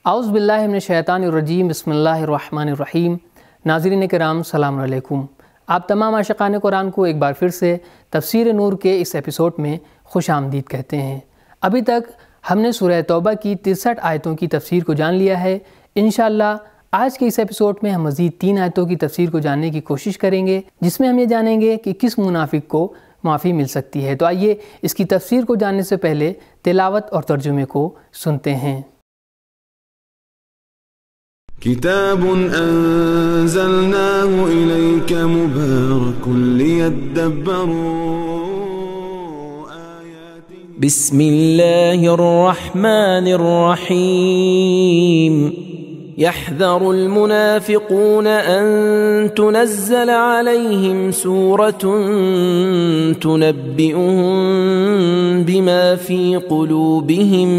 اعوذ باللہ من الشیطان الرجیم، بسم اللہ الرحمن الرحیم۔ ناظرین کرام، السلام علیکم۔ آپ تمام عاشقان قرآن کو ایک بار پھر سے تفسیر نور کے اس ایپیسوڈ میں خوش آمدید کہتے ہیں۔ ابھی تک ہم نے سورہ توبہ کی 63 آیتوں کی تفسیر کو جان لیا ہے۔ انشاءاللہ آج کے اس ایپیسوڈ میں ہم مزید 3 آیتوں کی تفسیر کو جاننے کی کوشش کریں گے، جس میں ہم یہ جانیں گے کہ کس منافق کو معافی مل سکتی ہے۔ تو آئیے اس کی تفسیر کو جاننے سے پہلے تلاوت اور ترجمے کو سنتے ہیں۔ کتاب انزلناه الیک مبارک لیدبروا آیاته بسم اللہ الرحمن الرحیم يحذر المنافقون أن تنزل عليهم سورة تنبئهم بما في قلوبهم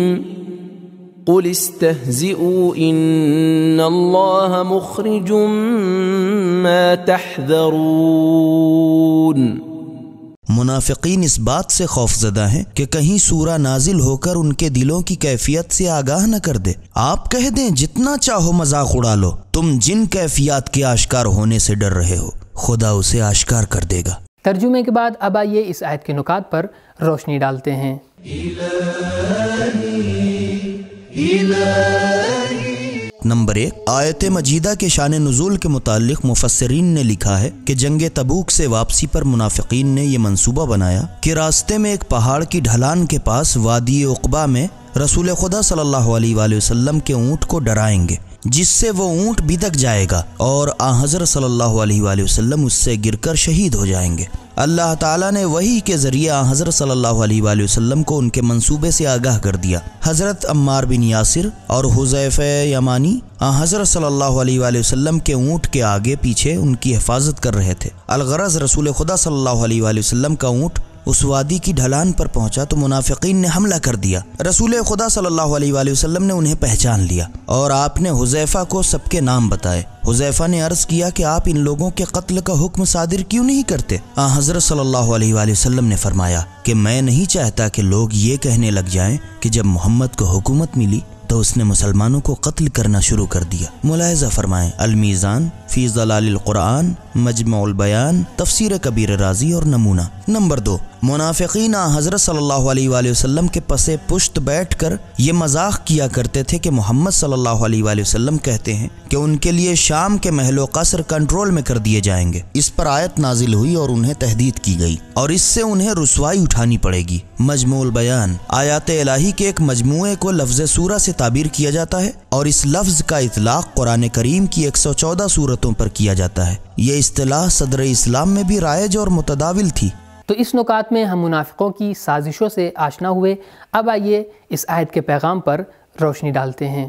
قل استهزئوا إن الله مخرج ما تحذرون۔ منافقین اس بات سے خوف زدہ ہیں کہ کہیں سورہ نازل ہو کر ان کے دلوں کی کیفیت سے آگاہ نہ کر دے۔ آپ کہہ دیں جتنا چاہو مذاق اڑا لو، تم جن کیفیات کے آشکار ہونے سے ڈر رہے ہو خدا اسے آشکار کر دے گا۔ ترجمے کے بعد اب آئیے اس آیت کے نکات پر روشنی ڈالتے ہیں۔ نمبر 1، آیت مجیدہ کے شان نزول کے متعلق مفسرین نے لکھا ہے کہ جنگ تبوک سے واپسی پر منافقین نے یہ منصوبہ بنایا کہ راستے میں ایک پہاڑ کی ڈھلان کے پاس وادی عقبہ میں رسول خدا صلی اللہ علیہ وآلہ وسلم کے اونٹ کو ڈرائیں گے، جس سے وہ اونٹ بھدک جائے گا اور حضرت صلی اللہ علیہ وآلہ وسلم اس سے گر کر شہید ہو جائیں گے۔ اللہ تعالیٰ نے وحی کے ذریعے حضرت صلی اللہ علیہ وآلہ وسلم کو ان کے منصوبے سے آگاہ کر دیا۔ حضرت عمار بن یاسر اور حذیفہ یمانی حضرت صلی اللہ علیہ وآلہ وسلم کے اونٹ کے آگے پیچھے ان کی حفاظت کر رہے تھے۔ الغرض رسول خدا صلی اللہ علیہ وآلہ وسلم کا اونٹ اس وادی کی ڈھلان پر پہنچا تو منافقین نے حملہ کر دیا۔ رسول خدا صلی اللہ علیہ وآلہ وسلم نے انہیں پہچان لیا اور آپ نے حذیفہ کو سب کے نام بتائے۔ حذیفہ نے عرض کیا کہ آپ ان لوگوں کے قتل کا حکم صادر کیوں نہیں کرتے؟ حضرت صلی اللہ علیہ وآلہ وسلم نے فرمایا کہ میں نہیں چاہتا کہ لوگ یہ کہنے لگ جائیں کہ جب محمد کو حکومت ملی تو اس نے مسلمانوں کو قتل کرنا شروع کر دیا۔ ملاحظہ فرمائیں المیزان فی ظلال القرآن، مجمع البیان، تفسیر کبیر رازی اور نمونہ۔ نمبر 2، منافقین حضرت صلی اللہ علیہ وآلہ وسلم کے پس پشت بیٹھ کر یہ مذاق کیا کرتے تھے کہ محمد صلی اللہ علیہ وآلہ وسلم کہتے ہیں کہ ان کے لیے شام کے محل و قصر کنٹرول میں کر دیے جائیں گے۔ اس پر آیت نازل ہوئی اور انہیں تہدید کی گئی اور اس سے انہیں رسوائی اٹھانی پڑے گی۔ مجموع البیان، آیات الہی کے ایک مجموعے کو لفظ سورہ سے تعبیر کیا جاتا ہے اور اس لفظ کا اطلاق قرآن کریم کی 114 سورتوں پر کیا جاتا ہے۔ یہ اصطلاح صدر اسلام میں بھی رائج اور متداول تھی۔ تو اس نکات میں ہم منافقوں کی سازشوں سے آشنا ہوئے۔ اب آئیے اس آیت کے پیغام پر روشنی ڈالتے ہیں۔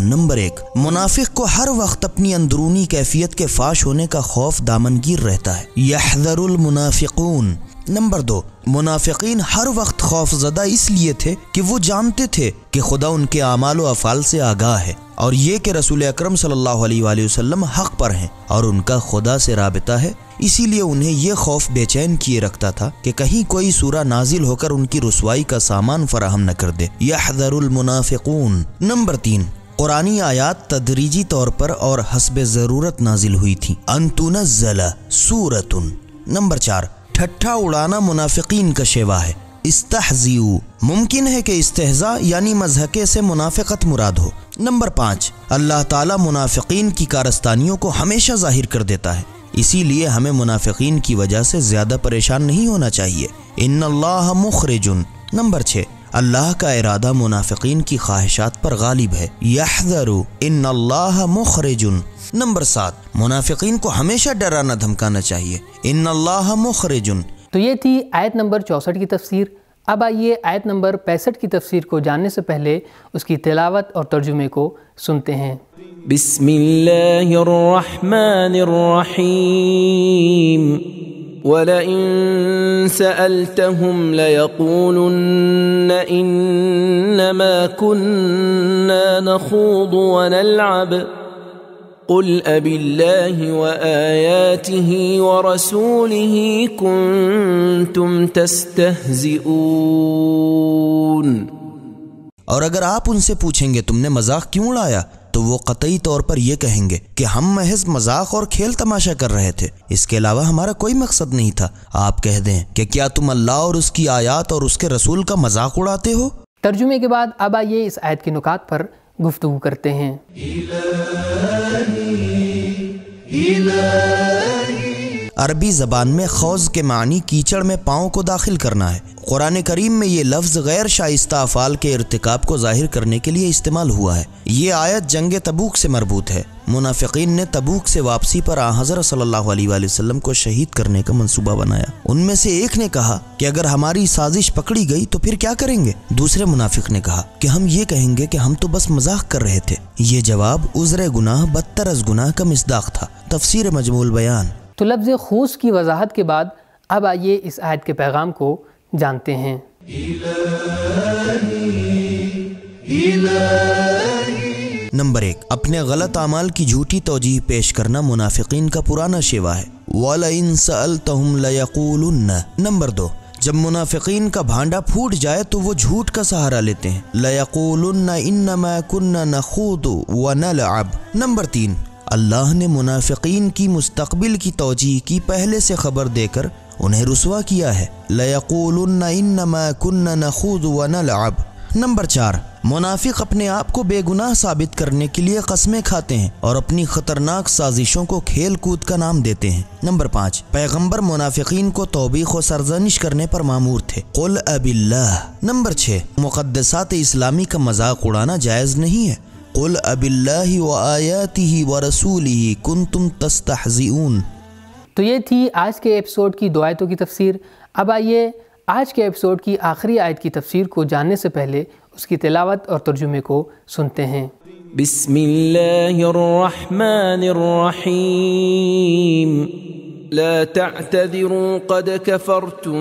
نمبر 1، منافق کو ہر وقت اپنی اندرونی کیفیت کے فاش ہونے کا خوف دامنگیر رہتا ہے۔ یحذر المنافقون۔ نمبر 2، منافقین ہر وقت خوف زدہ اس لیے تھے کہ وہ جانتے تھے کہ خدا ان کے اعمال و افعال سے آگاہ ہے اور یہ کہ رسول اکرم صلی اللہ علیہ وآلہ وسلم حق پر ہیں اور ان کا خدا سے رابطہ ہے۔ اسی لیے انہیں یہ خوف بے چین کیے رکھتا تھا کہ کہیں کوئی سورہ نازل ہو کر ان کی رسوائی کا سامان فراہم نہ کر دے۔ یحذر المنافقون۔ نمبر 3، قرآنی آیات تدریجی طور پر اور حسب ضرورت نازل ہوئی تھیں۔ ان تنزل سورۃ۔ نمبر 4، ٹھٹھا اڑانا منافقین کا شیوا ہے۔ استہزئوا، ممکن ہے کہ استہزاء یعنی مضحکے سے منافقت مراد ہو۔ نمبر 5، اللہ تعالیٰ منافقین کی کارستانیوں کو ہمیشہ ظاہر کر دیتا ہے، اسی لیے ہمیں منافقین کی وجہ سے زیادہ پریشان نہیں ہونا چاہیے۔ ان اللہ مخرج۔ نمبر 6، اللہ کا ارادہ منافقین کی خواہشات پر غالب ہے۔ یحذر ان اللہ مخرج۔ نمبر 7، منافقین کو ہمیشہ ڈرانا دھمکانا چاہیے۔ ان اللہ مخرج۔ تو یہ تھی آیت نمبر 64 کی تفسیر۔ اب آئیے آیت نمبر 65 کی تفسیر کو جاننے سے پہلے اس کی تلاوت اور ترجمے کو سنتے ہیں۔ بسم اللہ الرحمن الرحیم وَلَئِن سَأَلْتَهُمْ لَيَقُولُنَّ إِنَّمَا كُنَّا نَخُوضُ وَنَلْعَبُ قل أبالله وآياته ورسوله كنتم تستهزئون۔ اور اگر آپ ان سے پوچھیں گے تم نے مذاق کیوں اڑایا تو وہ قطعی طور پر یہ کہیں گے کہ ہم محض مذاق اور کھیل تماشا کر رہے تھے، اس کے علاوہ ہمارا کوئی مقصد نہیں تھا۔ آپ کہہ دیں کہ کیا تم اللہ اور اس کی آیات اور اس کے رسول کا مذاق اڑاتے ہو؟ ترجمے کے بعد اب آئیے اس آیت کے نکات پر گفتگو کرتے ہیں۔ عربی زبان میں خوض کے معنی کیچڑ میں پاؤں کو داخل کرنا ہے۔ قرآن کریم میں یہ لفظ غیر شائستہ افعال کے ارتکاب کو ظاہر کرنے کے لیے استعمال ہوا ہے۔ یہ آیت جنگ تبوک سے مربوط ہے۔ منافقین نے تبوک سے واپسی پر حضرت صلی اللہ علیہ وآلہ وسلم کو شہید کرنے کا منصوبہ بنایا۔ ان میں سے ایک نے کہا کہ اگر ہماری سازش پکڑی گئی تو پھر کیا کریں گے؟ دوسرے منافق نے کہا کہ ہم یہ کہیں گے کہ ہم تو بس مذاق کر رہے تھے۔ یہ جواب عذر گناہ بدتر از گناہ کا مصداق تھا۔ تفسیر مجموع البیان۔ تو لفظ خوض کی وضاحت کے بعد اب آئیے اس آیت کے پیغام کو جانتے ہیں۔ نمبر 1، اپنے غلط اعمال کی جھوٹی توجیہ پیش کرنا منافقین کا پرانا شیوا ہے۔ وَلَئِن سَأَلْتَهُمْ لَيَقُولُنَّ۔ نمبر 2، جب منافقین کا بھانڈا پھوٹ جائے تو وہ جھوٹ کا سہارا لیتے ہیں۔ لَيَقُولُنَّ إِنَّمَا كُنَّا نَخُوضُ وَنَلْعَبُ۔ نمبر 3، اللہ نے منافقین کی مستقبل کی توجیہ کی پہلے سے خبر دے کر انہیں رسوا کیا ہے۔ لَيَقُولُنَّ إِنَّمَا كُنَّا نَخُوضُ وَنَلْعَبُ۔ نمبر 4، منافق اپنے آپ کو بے گناہ ثابت کرنے کے لیے قسمیں کھاتے ہیں اور اپنی خطرناک سازشوں کو کھیل کود کا نام دیتے ہیں۔ نمبر 5، پیغمبر منافقین کو توبیخ و سرزنش کرنے پر مامور تھے۔ قل ابی اللہ۔ نمبر 6، مقدسات اسلامی کا مذاق اڑانا جائز نہیں ہے۔ قل ابی اللہ وآیاتہ ورسولہ کنتم تستہزئون۔ تو یہ تھی آج کے ایپیسوڈ کی 2 آیتوں کی تفسیر۔ اب آئیے آج کے ایپیسوڈ کی آخری آیت کی تفسیر کو جاننے سے پہلے اس کی تلاوت اور ترجمے کو سنتے ہیں۔ بسم اللہ الرحمن الرحیم۔ لا تعتذروا قد كفرتم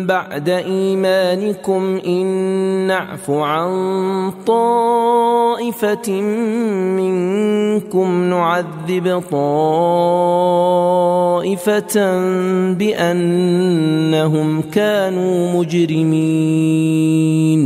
بعد إيمانكم إن نعف عن طائفة منكم نعذب طائفة بأنهم كانوا مجرمين۔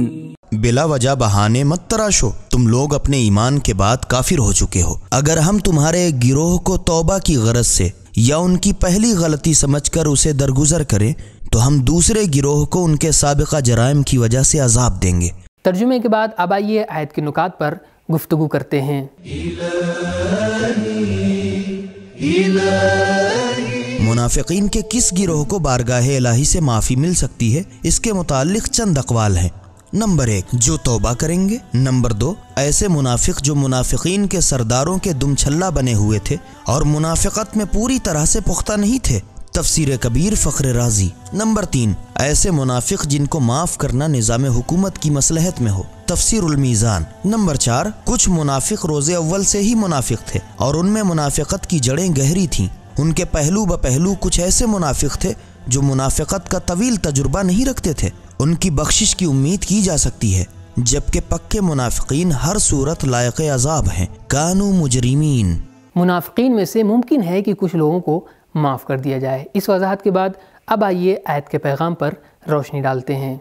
بلا وجہ بہانے مت تراشو، تم لوگ اپنے ایمان کے بعد کافر ہو چکے ہو۔ اگر ہم تمہارے گروہ کو توبہ کی غرض سے یا ان کی پہلی غلطی سمجھ کر اسے درگزر کریں تو ہم دوسرے گروہ کو ان کے سابقہ جرائم کی وجہ سے عذاب دیں گے۔ ترجمے کے بعد اب آئیے آیت کے نکات پر گفتگو کرتے ہیں۔ منافقین کے کس گروہ کو بارگاہ الہی سے معافی مل سکتی ہے، اس کے متعلق چند اقوال ہیں۔ نمبر 1، جو توبہ کریں گے۔ نمبر 2، ایسے منافق جو منافقین کے سرداروں کے دم چھلا بنے ہوئے تھے اور منافقت میں پوری طرح سے پختہ نہیں تھے۔ تفسیر کبیر فخر رازی۔ نمبر 3، ایسے منافق جن کو معاف کرنا نظام حکومت کی مصلحت میں ہو۔ تفسیر المیزان۔ نمبر 4، کچھ منافق روز اول سے ہی منافق تھے اور ان میں منافقت کی جڑیں گہری تھیں۔ ان کے پہلو بپہلو کچھ ایسے منافق تھے جو منافقت کا طویل تجربہ نہیں رکھتے تھے، ان کی بخشش کی امید کی جا سکتی ہے، جبکہ پکے منافقین ہر صورت لائق عذاب ہیں۔ کانوا مجرمین۔ منافقین میں سے ممکن ہے کہ کچھ لوگوں کو معاف کر دیا جائے۔ اس وضاحت کے بعد اب آئیے آیت کے پیغام پر روشنی ڈالتے ہیں۔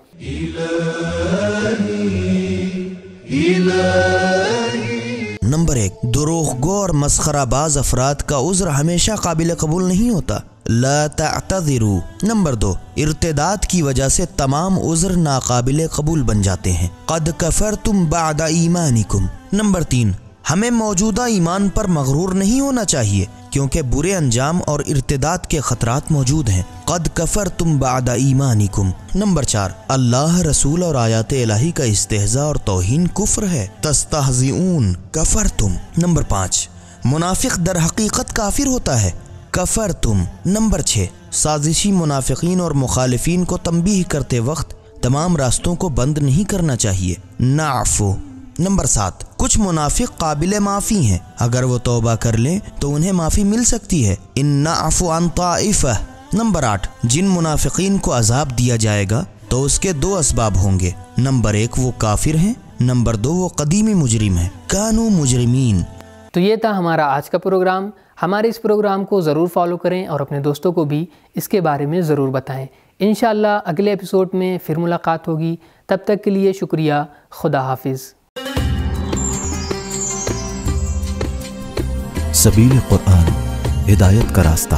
نمبر 1، دروغ گو اور مسخرہ باز افراد کا عذر ہمیشہ قابل قبول نہیں ہوتا۔ لا تعتذروا۔ نمبر 2، ارتداد کی وجہ سے تمام عذر ناقابل قبول بن جاتے ہیں۔ قد کفرتم بعد ایمانکم۔ نمبر 3، ہمیں موجودہ ایمان پر مغرور نہیں ہونا چاہیے کیونکہ برے انجام اور ارتداد کے خطرات موجود ہیں۔ قد کفرتم بعد ایمانکم۔ نمبر 4، اللہ، رسول اور آیات الہی کا استہزاء اور توہین کفر ہے۔ تستہزئون کفرتم۔ نمبر 5، منافق در حقیقت کافر ہوتا ہے۔ کفرتم۔ نمبر 6، سازشی منافقین اور مخالفین کو تنبیہ کرتے وقت تمام راستوں کو بند نہیں کرنا چاہیے۔ نعفو۔ نمبر 7، کچھ منافق قابل معافی ہیں، اگر وہ توبہ کر لیں تو انہیں معافی مل سکتی ہے۔ ان نعفو عن طائفہ۔ نمبر 8، جن منافقین کو عذاب دیا جائے گا تو اس کے 2 اسباب ہوں گے۔ نمبر 1، وہ کافر ہیں۔ نمبر 2، وہ قدیمی مجرم ہیں۔ کانوا مجرمین۔ تو تو یہ تھا ہمارا آج کا پروگرام. ہمارے اس پروگرام کو ضرور فالو کریں اور اپنے دوستوں کو بھی اس کے بارے میں ضرور بتائیں. انشاءاللہ اگلے ایپیسوڈ میں پھر ملاقات ہوگی. تب تک کے لیے شکریہ. خدا حافظ. سبیل قرآن، ہدایت کا راستہ.